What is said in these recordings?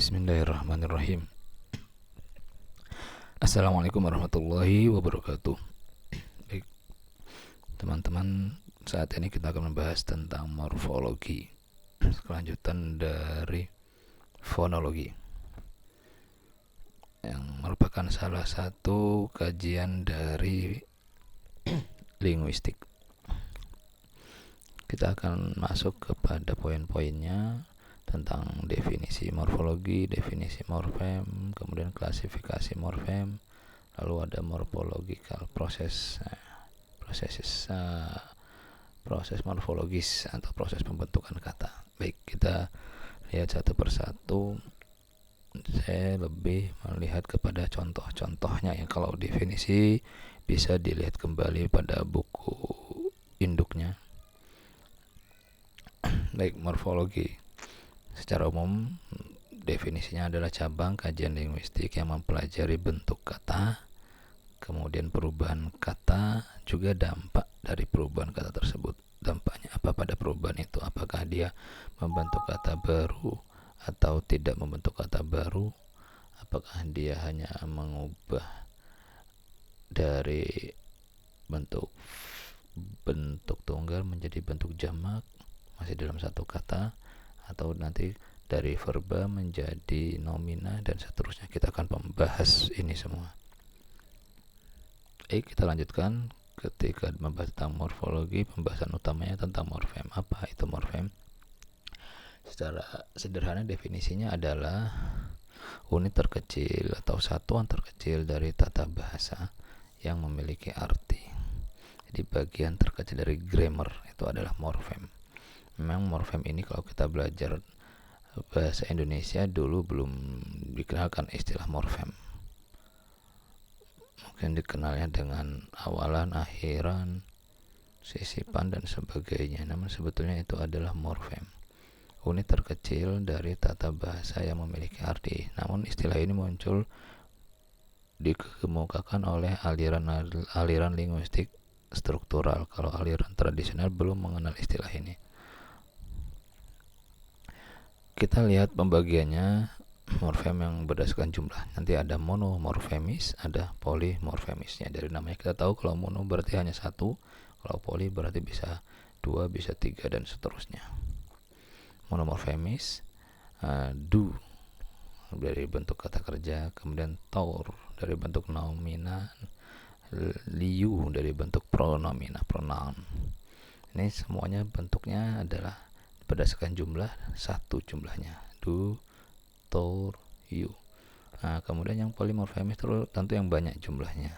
Bismillahirrahmanirrahim. Assalamualaikum warahmatullahi wabarakatuh. Baik, teman-teman, saat ini kita akan membahas tentang morfologi, kelanjutan dari fonologi, yang merupakan salah satu kajian dari linguistik. Kita akan masuk kepada poin-poinnya tentang definisi morfologi, definisi morfem, kemudian klasifikasi morfem, lalu ada morphological proses morfologis atau proses pembentukan kata. Baik, kita lihat satu persatu. Saya lebih melihat kepada contoh-contohnya, yang kalau definisi bisa dilihat kembali pada buku induknya. Baik, morfologi secara umum definisinya adalah cabang kajian linguistik yang mempelajari bentuk kata, kemudian perubahan kata, juga dampak dari perubahan kata tersebut. Dampaknya apa pada perubahan itu? Apakah dia membentuk kata baru atau tidak membentuk kata baru? Apakah dia hanya mengubah dari bentuk tunggal menjadi bentuk jamak masih dalam satu kata, atau nanti dari verba menjadi nomina dan seterusnya. Kita akan membahas ini semua. Kita lanjutkan. Ketika membahas tentang morfologi, pembahasan utamanya tentang morfem. Apa itu morfem? Secara sederhana definisinya adalah unit terkecil atau satuan terkecil dari tata bahasa yang memiliki arti. Jadi bagian terkecil dari grammar itu adalah morfem. Memang morfem ini kalau kita belajar bahasa Indonesia dulu belum dikenalkan istilah morfem. Mungkin dikenalnya dengan awalan, akhiran, sisipan dan sebagainya. Namun sebetulnya itu adalah morfem, unit terkecil dari tata bahasa yang memiliki arti. Namun istilah ini muncul dikemukakan oleh aliran linguistik struktural. Kalau aliran tradisional belum mengenal istilah ini. Kita lihat pembagiannya morfem yang berdasarkan jumlah. Nanti ada monomorfemis, ada polimorfemisnya. Dari namanya kita tahu kalau mono berarti hanya satu, kalau poli berarti bisa dua, bisa tiga, dan seterusnya. Monomorfemis, do dari bentuk kata kerja, kemudian tor dari bentuk nomina, liu dari bentuk pronomina, pronoun. Ini semuanya bentuknya adalah berdasarkan jumlah, satu jumlahnya, do, tor, you. Nah, kemudian yang polimorfemis tentu yang banyak jumlahnya.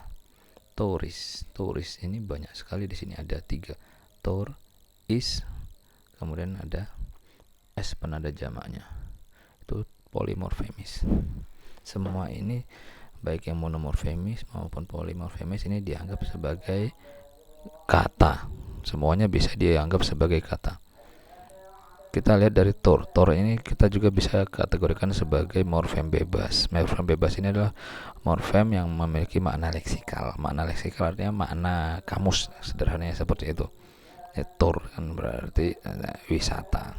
Toris ini banyak sekali. Di sini ada 3, tor, is, kemudian ada s penanda jamaknya. Itu polimorfemis. Semua ini baik yang monomorfemis maupun polimorfemis ini dianggap sebagai kata. Semuanya bisa dianggap sebagai kata. Kita lihat dari tor ini kita juga bisa kategorikan sebagai morfem bebas. Morfem bebas ini adalah morfem yang memiliki makna leksikal. Makna leksikal artinya makna kamus, sederhananya seperti itu. Tor kan berarti wisata.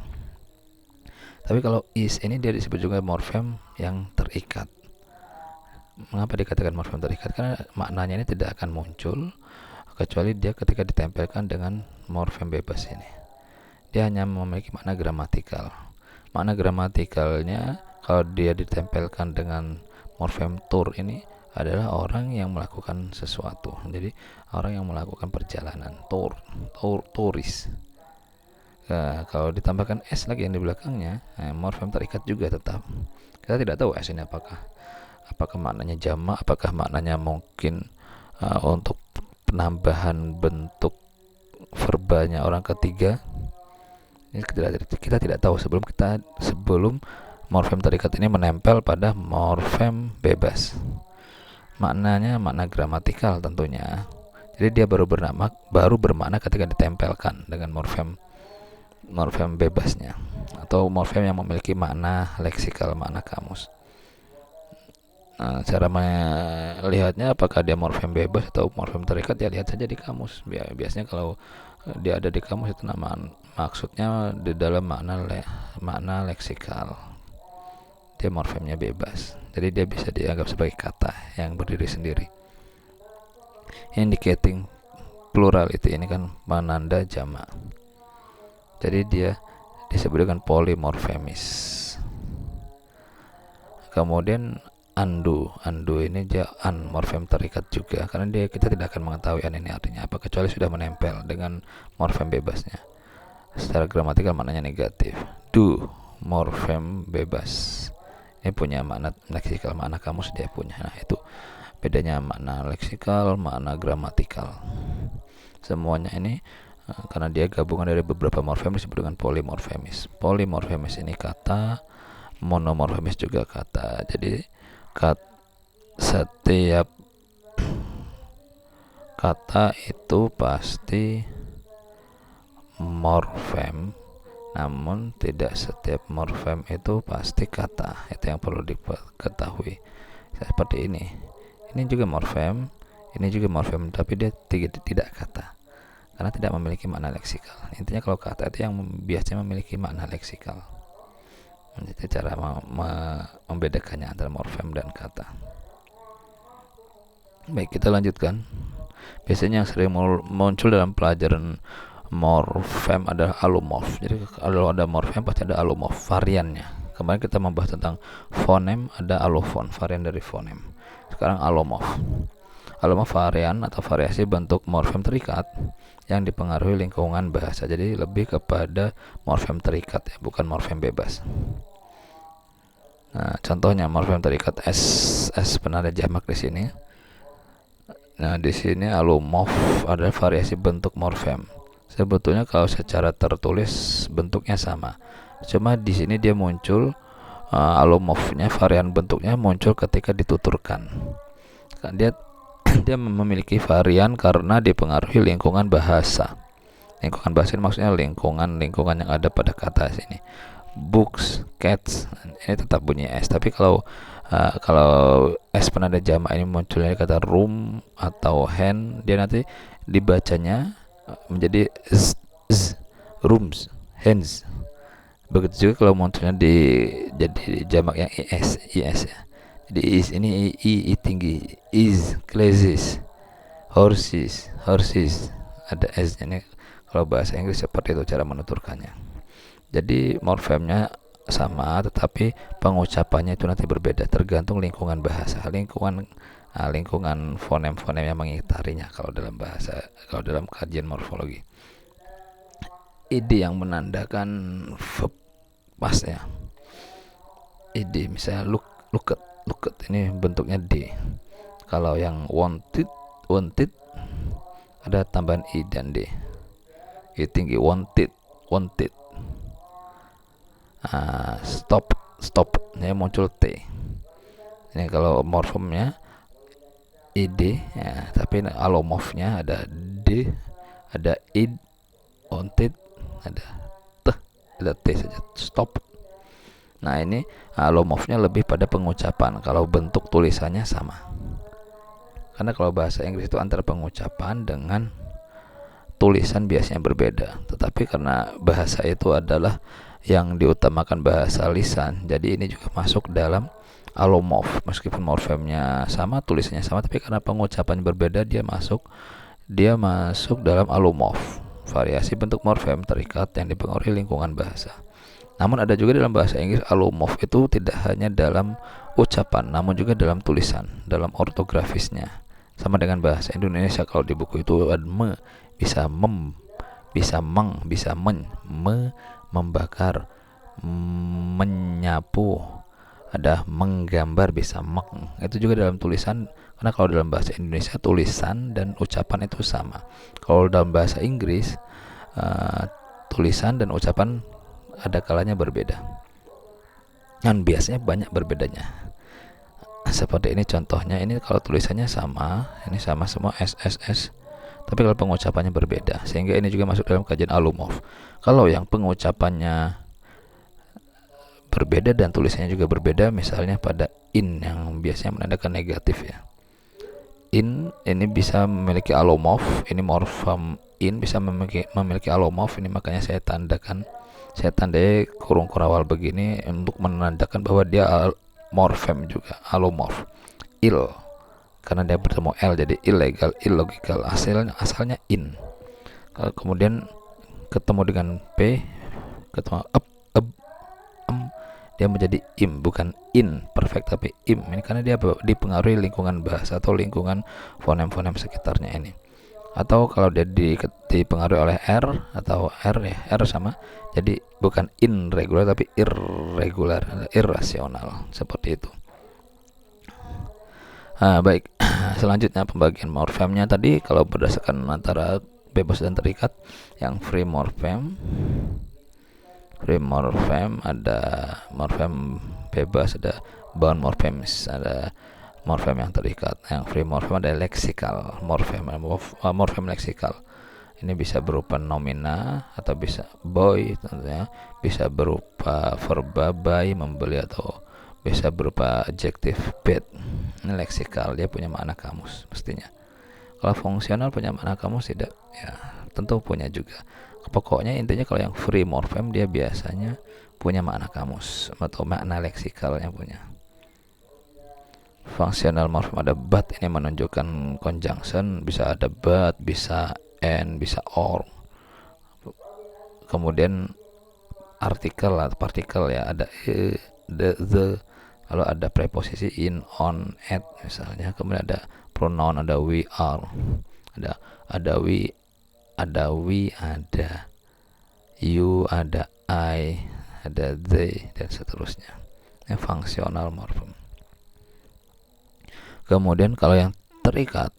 Tapi kalau is ini dia disebut juga morfem yang terikat. Mengapa dikatakan morfem terikat? Karena maknanya ini tidak akan muncul kecuali dia ketika ditempelkan dengan morfem bebas ini. Dia hanya memiliki makna gramatikal. Makna gramatikalnya kalau dia ditempelkan dengan morfem tor ini adalah orang yang melakukan sesuatu. Jadi orang yang melakukan perjalanan, toris. Nah, kalau ditambahkan s lagi yang di belakangnya, morfem terikat juga tetap. Kita tidak tahu s ini apakah maknanya jamak, apakah maknanya mungkin untuk penambahan bentuk verbanya orang ketiga. Ini kita tidak tahu sebelum morfem terikat ini menempel pada morfem bebas. Maknanya makna gramatikal tentunya. Jadi dia baru bermakna ketika ditempelkan dengan morfem bebasnya atau morfem yang memiliki makna leksikal, makna kamus. Nah, cara melihatnya apakah dia morfem bebas atau morfem terikat, ya lihat saja di kamus. Biasanya kalau dia ada di kamus itu maksudnya di dalam makna leksikal. dia morfemnya bebas, jadi dia bisa dianggap sebagai kata yang berdiri sendiri. Indicating plurality, ini kan penanda jamak, jadi dia disebut dengan polymorphemis. Kemudian undo ini dia morfem terikat juga, karena kita tidak akan mengetahui ini artinya apa kecuali sudah menempel dengan morfem bebasnya. Secara gramatikal maknanya negatif. Do, morfem bebas, ini punya makna leksikal, makna kamus dia punya. Nah, itu bedanya makna leksikal, makna gramatikal. Semuanya ini karena dia gabungan dari beberapa morfem disebut dengan polymorphemis. Polymorphemis ini kata, monomorfemis juga kata. Jadi setiap kata itu pasti morfem, namun tidak setiap morfem itu pasti kata. Itu yang perlu diketahui. Seperti ini juga morfem, ini juga morfem, tapi dia tidak kata karena tidak memiliki makna leksikal. Intinya kalau kata itu yang biasanya memiliki makna leksikal. Itu cara membedakannya antara morfem dan kata. Baik, kita lanjutkan. Biasanya yang sering muncul dalam pelajaran morfem adalah alomorf. Jadi kalau ada morfem pasti ada alomorf, variannya. Kemarin kita membahas tentang fonem, ada alofon, varian dari fonem. Sekarang alomorf. Alomorf varian atau variasi bentuk morfem terikat yang dipengaruhi lingkungan bahasa. Jadi lebih kepada morfem terikat ya, bukan morfem bebas. Nah, contohnya morfem terikat s penanda jamak di sini. Nah, di sini alomorf adalah variasi bentuk morfem. Sebetulnya kalau secara tertulis bentuknya sama. Cuma di sini dia muncul alomorfnya, varian bentuknya muncul ketika dituturkan. Dia memiliki varian karena dipengaruhi lingkungan bahasa. Lingkungan bahasa ini maksudnya lingkungan yang ada pada kata sini. Books, cats, ini tetap bunyi s. Tapi kalau s penanda jamak ini munculnya kata room atau hand, dia nanti dibacanya menjadi rooms, hands. Begitu juga kalau munculnya jadi jamak yang is ya. Jadi is ini i tinggi, is classes, horses, ada s nya. Kalau bahasa Inggris seperti itu cara menuturkannya. Jadi morfemnya sama, tetapi pengucapannya itu nanti berbeda tergantung lingkungan bahasa, lingkungan fonem-fonem yang mengitarinya. Kalau dalam kajian morfologi, id yang menandakan verb pasnya. Id misalnya look at ini bentuknya d. Kalau yang wanted ada tambahan i dan d. I tinggi, wanted. Stop ini muncul t. Ini kalau morfemnya id ya, tapi alomorfnya ada d, ada id, wanted, ada t saja, stop. Nah, ini alomorfnya lebih pada pengucapan, kalau bentuk tulisannya sama. Karena kalau bahasa Inggris itu antara pengucapan dengan tulisan biasanya berbeda. Tetapi karena bahasa itu adalah yang diutamakan bahasa lisan, jadi ini juga masuk dalam alomorf. Meskipun morfemnya sama, tulisannya sama, tapi karena pengucapan berbeda, dia masuk dalam alomorf, variasi bentuk morfem terikat yang dipengaruhi lingkungan bahasa. Namun ada juga dalam bahasa Inggris alomorf itu tidak hanya dalam ucapan, namun juga dalam tulisan, dalam ortografisnya. Sama dengan bahasa Indonesia, kalau di buku itu ada me, bisa mem, bisa meng, bisa men, membakar, menyapu, ada menggambar, bisa meng. Itu juga dalam tulisan, karena kalau dalam bahasa Indonesia tulisan dan ucapan itu sama. Kalau dalam bahasa Inggris tulisan dan ucapan ada kalanya berbeda, dan biasanya banyak berbedanya. Seperti ini contohnya, ini kalau tulisannya sama, ini sama semua s, tapi kalau pengucapannya berbeda, sehingga ini juga masuk dalam kajian alomorf. Kalau yang pengucapannya berbeda dan tulisannya juga berbeda, misalnya pada in yang biasanya menandakan negatif ya. In ini bisa memiliki alomorf, ini morfem in bisa memiliki alomorf, ini makanya saya tandakan saya tandai kurung kurawal begini untuk menandakan bahwa dia morfem juga, alomorf, ill, karena dia bertemu l jadi illegal, illogical, asalnya in. Kalau kemudian ketemu dengan p, ketemu up, dia menjadi im, bukan in perfect tapi im. Ini karena dia dipengaruhi lingkungan bahasa atau lingkungan fonem-fonem sekitarnya ini. Atau kalau dia dipengaruhi oleh r atau r ya, r sama, jadi bukan irregular tapi irregular, irrasional, seperti itu. Baik, selanjutnya pembagian morfemnya tadi. Kalau berdasarkan antara bebas dan terikat, yang free morfem ada morfem bebas, ada bound morphemes, ada morfem yang terikat. Yang free morfem ada leksikal morfem leksikal. Ini bisa berupa nomina atau bisa boy tentunya, bisa berupa verba buy, membeli, atau bisa berupa adjektif bad. Ini leksikal, dia punya makna kamus mestinya. Kalau fungsional punya makna kamus tidak? Ya, tentu punya juga. Pokoknya intinya kalau yang free morfem dia biasanya punya makna kamus atau makna leksikal yang punya. Fungsional morfem ada but, ini menunjukkan conjunction, bisa ada but, bisa and, bisa or. Kemudian artikel atau partikel ya, ada the, kalau ada preposisi in, on, at misalnya. Kemudian ada pronoun, ada we are, ada we, ada you, ada I, ada they, dan seterusnya. Ini fungsional morfem. Kemudian kalau yang terikat,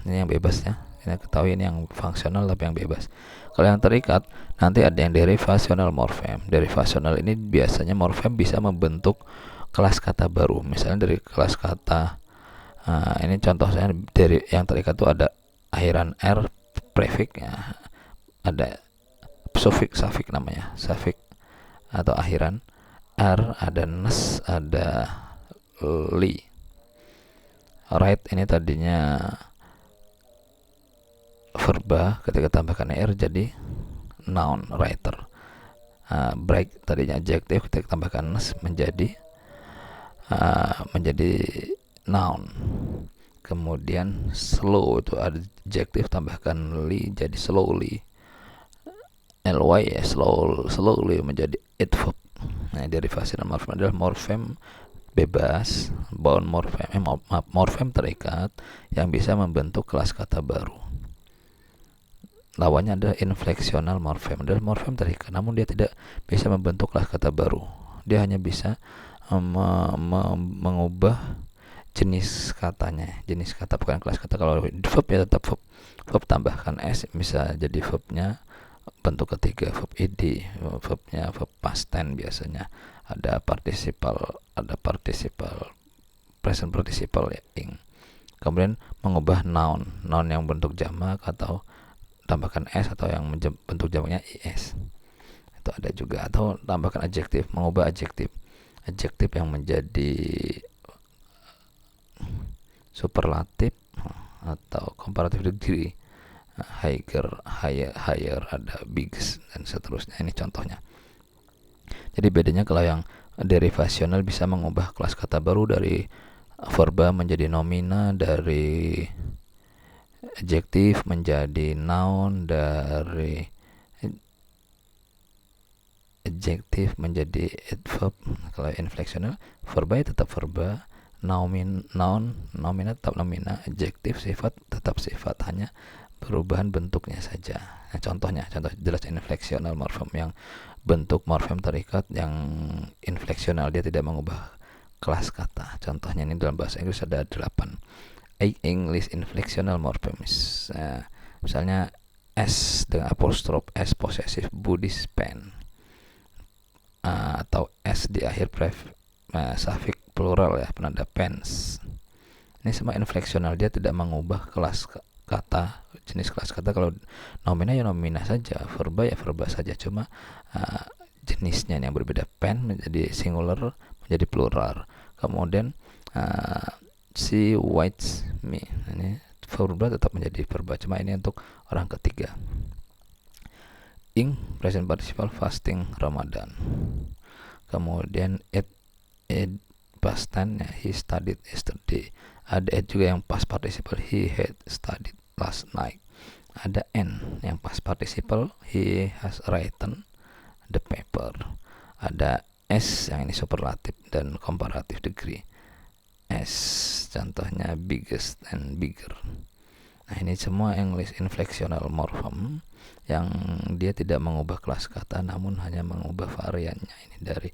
ini yang bebas ya. Ini ketahui ini yang fungsional tapi yang bebas. Kalau yang terikat nanti ada yang derivasional morfem. Derivasional ini biasanya morfem bisa membentuk kelas kata baru. Misalnya dari kelas kata, ini contohnya dari yang terikat itu ada akhiran r prefix ya, ada suffix, suffix namanya, suffix atau akhiran r, ada nes, ada li. Right ini tadinya verba, ketika tambahkan er jadi noun, writer. Break tadinya adjektif, ketika tambahkan nes menjadi noun. Kemudian slow itu adjektif, tambahkan li jadi slowly. Ly ya, slowly menjadi adverb. Nah, derivasi dan morfem adalah morfem bebas, bound morfem, morfem terikat yang bisa membentuk kelas kata baru. Lawannya adalah infleksional morfem, adalah morfem terikat namun dia tidak bisa membentuk kelas kata baru. Dia hanya bisa mengubah jenis katanya, jenis kata bukan kelas kata. Kalau verb ya tetap verb tambahkan s, bisa jadi verbnya bentuk ketiga, verb id, verbnya verb past tense biasanya. Ada participle present participle ya, ing. Kemudian mengubah noun yang bentuk jamak atau tambahkan s, atau yang bentuk jamaknya is, itu ada juga. Atau tambahkan adjektif, mengubah adjektif yang menjadi superlatif atau comparative degree, higher, ada biggest, dan seterusnya. Ini contohnya. Jadi bedanya kalau yang derivasional bisa mengubah kelas kata baru dari verba menjadi nomina, dari adjektif menjadi noun, dari adjektif menjadi adverb. Kalau infleksional, verba ya tetap verba, noun, nomina tetap nomina, adjektif sifat tetap sifat, hanya perubahan bentuknya saja. Nah, contoh jelas infleksional morfem yang bentuk morfem terikat, yang infleksional dia tidak mengubah kelas kata. Contohnya ini dalam bahasa Inggris ada 8 English inflectional morphemes. Misalnya s dengan apostrof s possessive Buddhist pen, atau s di akhir suffix plural ya, penanda pens. Ini semua infleksional, dia tidak mengubah kelas kata, jenis kelas kata. Kalau nomina ya nomina saja, verba ya verba saja, cuma jenisnya yang berbeda. Pen menjadi singular, menjadi plural. Kemudian she whites me, ini verba tetap menjadi verba, cuma ini untuk orang ketiga. eating present participle fasting Ramadan. Kemudian ate past tense he studied yesterday. Ada juga yang past participle he had studied last night. Ada n yang past participle he has written the paper. Ada s yang ini superlatif dan comparative degree. S contohnya biggest and bigger. Nah, ini semua English inflectional morphem yang dia tidak mengubah kelas kata namun hanya mengubah variannya. Ini dari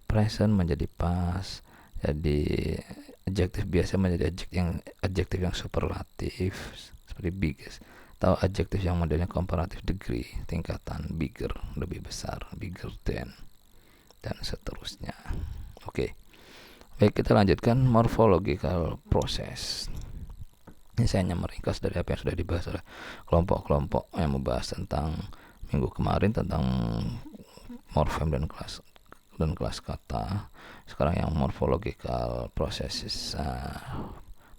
present menjadi past, jadi adjektif biasa menjadi adjektif yang superlatif seperti biggest, atau adjektif yang modelnya comparative degree, tingkatan bigger, lebih besar, bigger than, dan seterusnya. Oke. Baik, kita lanjutkan morphological process. Ini saya hanya meringkas dari apa yang sudah dibahas oleh kelompok-kelompok yang membahas tentang minggu kemarin tentang morfem dan kelas kata. Sekarang yang morphological process,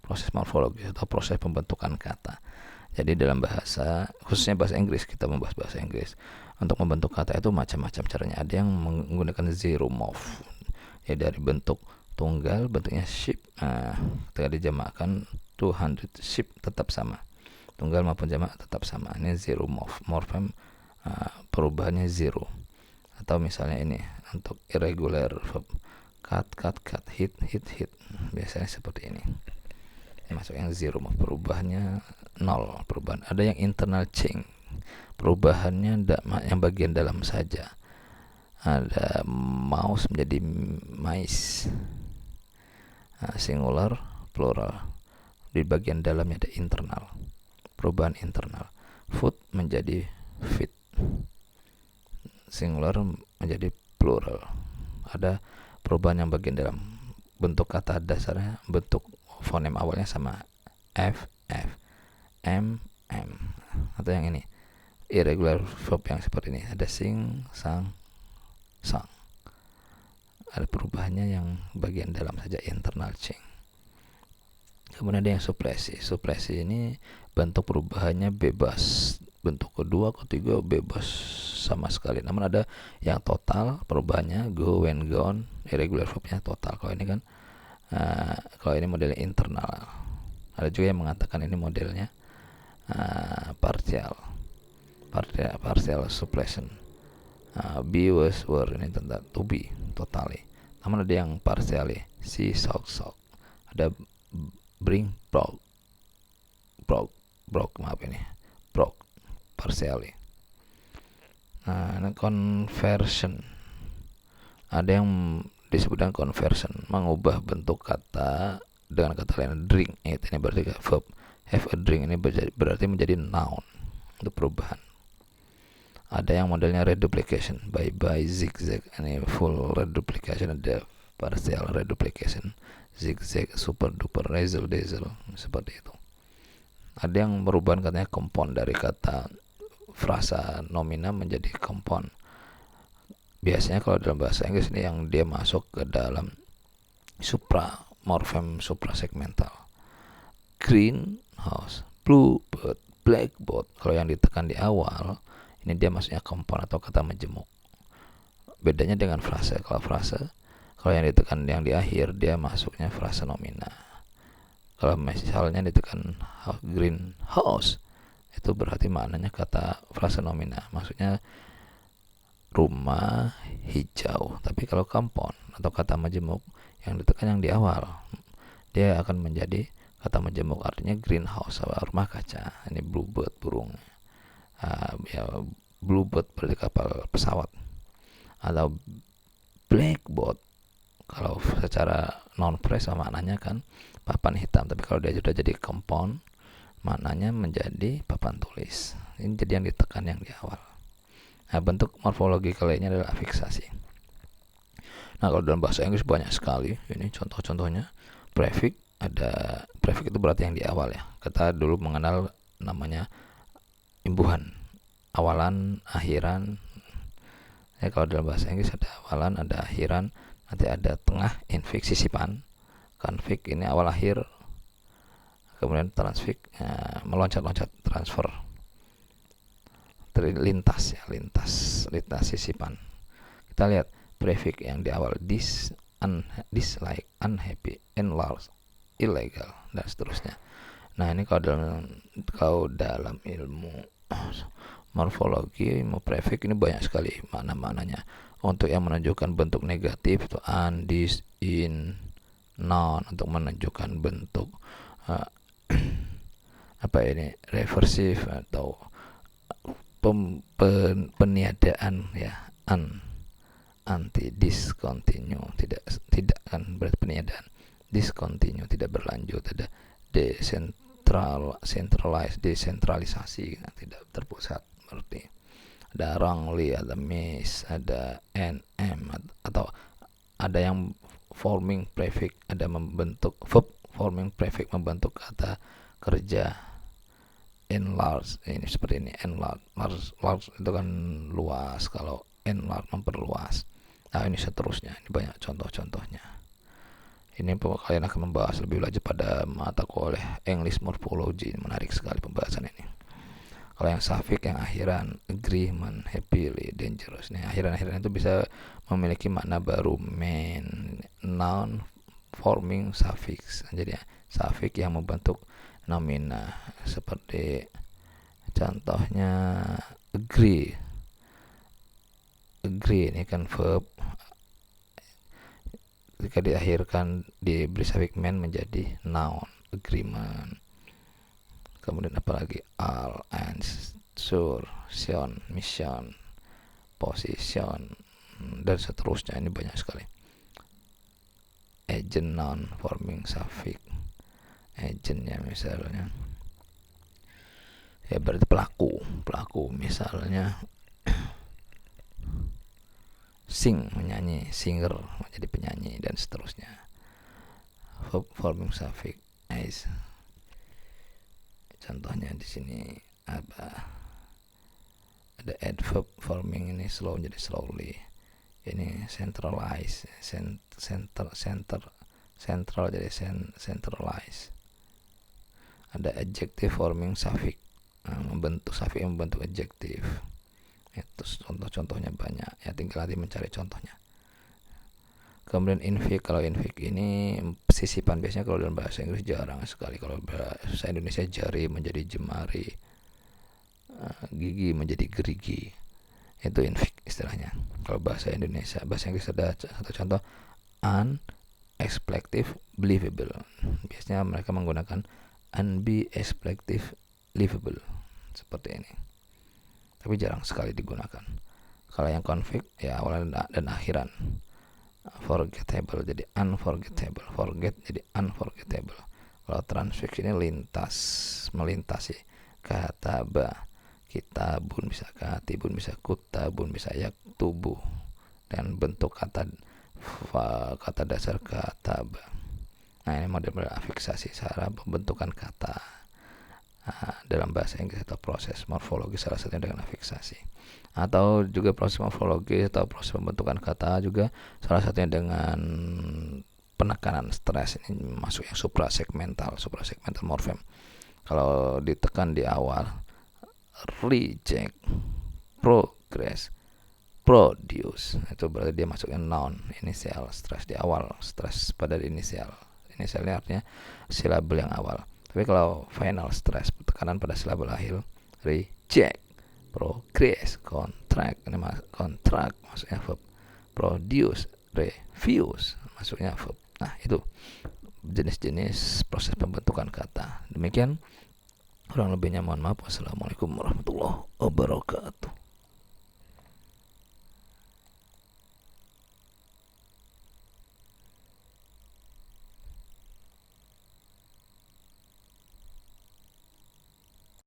proses morfologi atau proses pembentukan kata. Jadi dalam bahasa, khususnya bahasa Inggris, kita membahas bahasa Inggris. Untuk membentuk kata itu macam-macam caranya. Ada yang menggunakan zero morph, ya dari bentuk tunggal bentuknya sheep. Ketika dijamakkan 200 sheep tetap sama, tunggal maupun jamak tetap sama. Ini zero morphem, perubahannya zero. Atau misalnya ini untuk irregular verb, cut, hit, biasanya seperti ini. Ini masuk yang zero, perubahannya nol, perubahan. Ada yang internal change, perubahannya yang bagian dalam saja. Ada mouse menjadi mice, singular, plural. Di bagian dalamnya ada internal, perubahan internal. Food menjadi feet, singular menjadi plural. Ada perubahan yang bagian dalam. Bentuk kata dasarnya, bentuk fonem awalnya sama, f, m. Atau yang ini irregular verb yang seperti ini, ada sing, sang. Ada perubahannya yang bagian dalam saja, internal change. Kemudian ada yang supresi ini bentuk perubahannya bebas, bentuk kedua, ketiga bebas sama sekali. Namun ada yang total perubahannya, go, when, gone, irregular verbnya total. Kalau ini kan kalau ini modelnya internal. Ada juga yang mengatakan ini modelnya partial suppression. Be, was, were, ini tentang to be, totally. Namun ada yang partially, see, sock. Ada bring, broke, partially. Conversion, ada yang disebut dengan conversion, mengubah bentuk kata dengan kata lain. Drink, ini berarti verb. Have a drink, ini berarti menjadi noun, untuk perubahan. Ada yang modelnya reduplication, bye, zigzag, ini full reduplication. Ada partial reduplication, zigzag, super duper, razzle dazzle, seperti itu. Ada yang perubahan katanya compound, dari kata frasa nomina menjadi compound. Biasanya kalau dalam bahasa Inggris ini yang dia masuk ke dalam morfem suprasegmental. Green house, blue bird, black boat. Kalau yang ditekan di awal, ini dia masuknya compound atau kata majemuk. Bedanya dengan frasa. Kalau yang ditekan yang di akhir, dia masuknya frasa nomina. Kalau misalnya ditekan green house, itu berarti maknanya kata frasa nomina, maksudnya rumah hijau. Tapi kalau compound atau kata majemuk yang ditekan yang di awal, dia akan menjadi kata majemuk, artinya greenhouse, rumah kaca. Ini bluebird, burung. Bluebird berarti kapal pesawat. Atau blackboard, kalau secara non phrase maknanya kan papan hitam, tapi kalau dia sudah jadi compound maknanya menjadi papan tulis. Ini jadi yang ditekan yang di awal. Nah, bentuk morfologi lainnya adalah afiksasi. Nah, kalau dalam bahasa Inggris banyak sekali. Ini contoh-contohnya. Prefix, ada prefix itu berarti yang di awal ya. Kita dulu mengenal namanya imbuhan, awalan, akhiran. Ya, kalau dalam bahasa Inggris ada awalan, ada akhiran, nanti ada tengah, infix, sisipan. Konfik ini awal akhir. Kemudian transfix, meloncat-loncat, transfer. dari lintas ya, lintas sisipan. Kita lihat prefix yang di awal dislike, unhappy, enlarge, illegal, dan seterusnya. Nah, ini kalau dalam ilmu morfologi, ilmu prefix ini banyak sekali makna-maknanya. Untuk yang menunjukkan bentuk negatif itu an, dis, in, non. Untuk menunjukkan bentuk reversif atau peniadaan ya, anti, discontinue, tidak kan berarti peniadaan, discontinue tidak berlanjut, ada desentralisasi, tidak terpusat, berarti ada wrongly, ada miss, ada nm, atau ada yang forming prefix, ada membentuk verb forming prefix membentuk kata kerja. Enlarge ini seperti ini, large itu kan luas, kalau enlarge memperluas. Nah, ini seterusnya, ini banyak contoh-contohnya. Ini kalian akan membahas lebih lanjut pada mata kuliah English Morphology. Menarik sekali pembahasan ini. Kalau yang suffix yang akhiran, agreement, happily, dangerous. Nih, akhiran-akhiran itu bisa memiliki makna baru, main, noun, forming suffix. Jadi ya, suffix yang membentuk nomina, seperti contohnya agree ini kan verb, ketika diakhirkan diberi suffix man menjadi noun, agreement. Kemudian apalagi all, and, sure, sion, mission, position, dan seterusnya. Ini banyak sekali. Agent, noun, forming suffix. Agentnya misalnya ya berarti pelaku misalnya sing, menyanyi, singer menjadi penyanyi, dan seterusnya. Forming suffix as, contohnya di sini ada adverb forming ini slow jadi slowly, ini centralize, central jadi centralize. Ada adjective forming suffix, membentuk suffix yang membentuk adjective. Itu contoh-contohnya banyak ya, tinggal nanti mencari contohnya. Kemudian infix, kalau infix ini sisipan, biasanya kalau dalam bahasa Inggris jarang sekali. Kalau bahasa Indonesia jari menjadi jemari, gigi menjadi gerigi, itu infix istilahnya. Kalau bahasa Indonesia, bahasa Inggris ada satu contoh, unexpected believable. Biasanya mereka menggunakan unexpected livable, seperti ini, tapi jarang sekali digunakan. Kalau yang konflik ya awalan dan akhiran. Forgettable jadi unforgettable, forget jadi unforgettable. Kalau transfix ini lintas, melintasi. Kataba, kitabun bisa katibun, bisa kutabun, bisa yaktubu, dan bentuk kata dasar kataba. Nah, ini model afiksasi, cara pembentukan kata dalam bahasa Inggris atau proses morfologi, salah satunya dengan afiksasi. Atau juga proses morfologi atau proses pembentukan kata juga salah satunya dengan penekanan stres. Ini masuk yang suprasegmental morfem. Kalau ditekan di awal, reject, progress, produce, itu berarti dia masuknya noun, inisial, stres di awal, stres pada inisialnya artinya silabel yang awal. Tapi kalau final stress, tekanan pada silabel akhir, reject, progress, contract, ini contract maksudnya verb, produce, refuse maksudnya verb. Nah, itu jenis-jenis proses pembentukan kata. Demikian, kurang lebihnya mohon maaf. Wassalamualaikum warahmatullahi wabarakatuh.